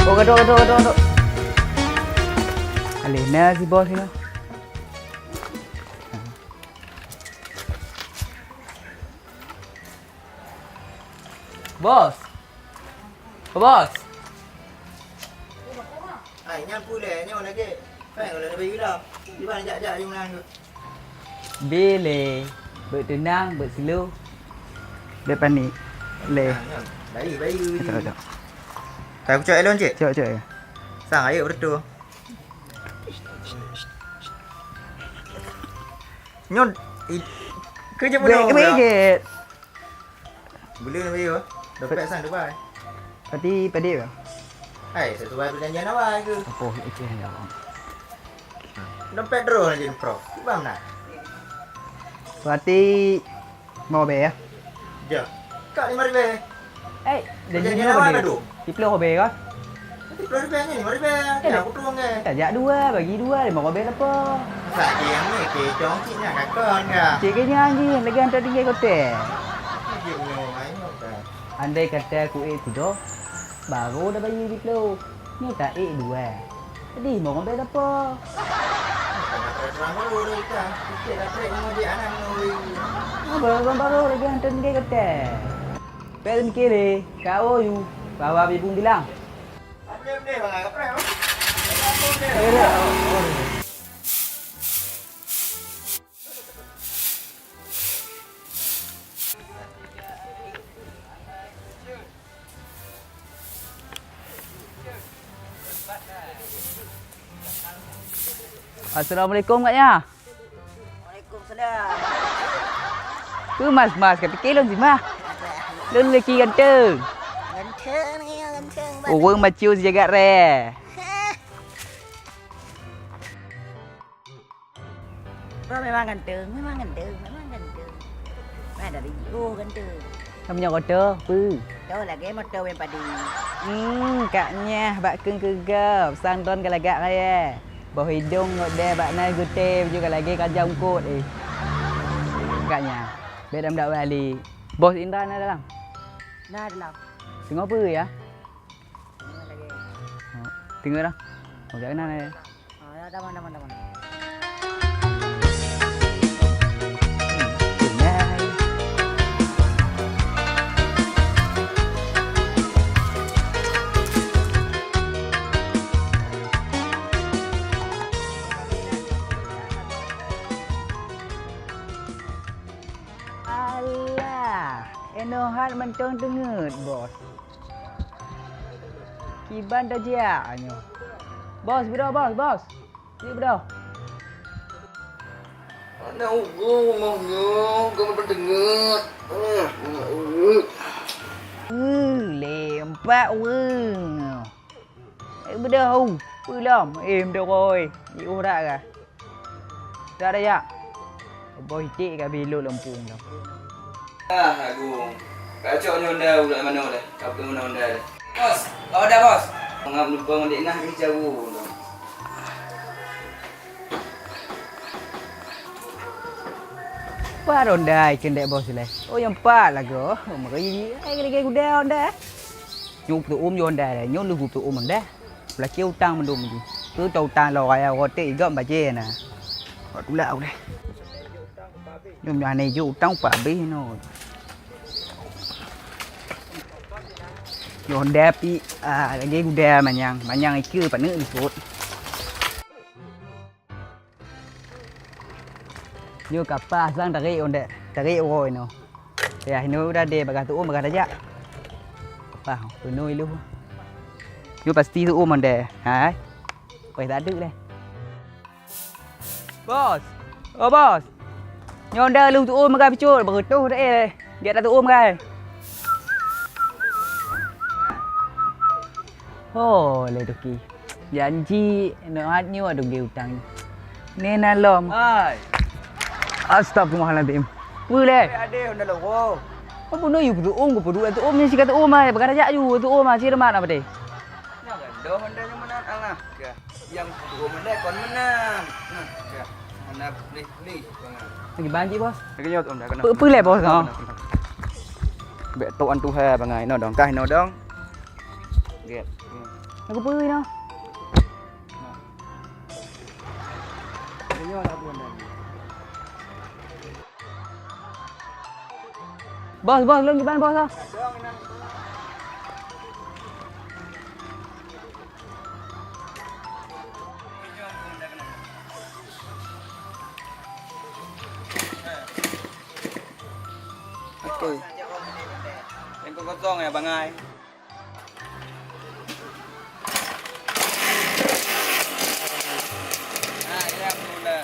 Oh, gaduh. Alena si bos ni. Bos. Bos. Ai nyam puleh nyo lagi. Fai kalau ada bayi dah. Di mana jak-jak jung nang tu. Bele. Bertenang, berselu. Depan ni. Le. Bayi. Betul. Tak aku cak elon cik. Cok. Sang ayo betul. Nyon kerja bodoh. Bege. Boleh nak bayi apa? Dapat sang Dubai. Padi ke? Hai, sesuai perjanjian awal ke? Apa okey ya. Dompet draw je pro. Bang nak. Berarti mau be ya? Ja. Kak 5,000. Janji Perjanjian awal apa tu? dia? Diplo be kan? Nanti 10,000 ni 5,000. Ya aku tuang ke. Tak jak dua, bagi dua, 5 be apa? Tak dia yang ni ke jong cik nak kakon ke? Cik ke nyanyi lagi hantar tinggi hotel. Dia nyo ayo kan. Andai kata aku tu baru dah bagi diplo. Ni tak dua. Jadi mau be apa? Terang baru dah kan. Sikit dah trek nama dia anak noi. Baru lagi hantar tinggi hotel. Pel kiri, kau you. Bawa ibu bilang. Ada ni bang agak prek. Assalamualaikum katnya. Waalaikumsalam. Tu mas kat kelon si mah. Lun leki ganteng. Ganteng ni, ganteng. Orang macu si jagat re. Bro memang ganteng. Mana dari ganteng. Kamu kota apa? Tahu lagi motor yang padi. Kaknya bak keng kegap. Sang don ke lagak raya. Bau hidung ngok dia bak nai gute juga lagi kajam kot Kaknya. Bedam dak balik. Bos Indra ada dalam. Nah, dalam. Tengok apa ya? Mana lagi? Tengok dah. Oh, jangan nak. Dah mana. Alah, enohan mentong dengut, bos. Kiban dah jiaknya. Bos. Ni bedah. Ana ugo maunya, kau berdengar. Lempak weng. Bedah hu. Pulam, dah rồi. Đi ô ra kìa. Ra đây ạ. Bos cik kat belok Lampung dah. Agung. Kacau ni Honda pula mana dah? Apa mana Honda dah? Bos, kau dah bos. Ngap lupa ndik nah ni jauh dah. Apa Honda ikan dek bos le? Oh yang empat lah ke? Oh makanya lagi kuda Honda. Nyuk tu Honda dah. Nyuk lu tu Honda. Belaki utang mendum ni. Tu tau utang lo kaya hotel igam baje na. Kau tulau dah. Nyum dah ni ju utang pa habis no. Honda pi lagi kuda manyang ikut pa ni ikut. Như kapal sang tarik oi no. Ya ini udah deh bagas tu bagas aja. Apa? Penuh lu. Như pasti tu deh. Ha? Wei tak ada deh. Bos. Oh bos. Nyonda lu tu makan picul berutuh dah Dia dah tu makan. Oh, le doki. Janji nak hatnya ada ge hutang. Ni nalom. Hai. Astagfirullahaladzim. Boleh. Ada Honda logo. Apa no you tu ni si kata mai, bagai aja you tu si remat apa deh. Jangan dah Honda yang mana alah. yang tu mana kon menang. Ya. Mana beli bangan. Lagi banjir bos. Lagi nyot om dah kena. Apa le bos no? Bek tuan tu hai bangai no dong kai no dong. Get. Aku pergi no. Lagi nyot dah pun dah. Bos, lu gimana bos? Ah? Okey. Yang kosong ya bangai. Ah, ya mula.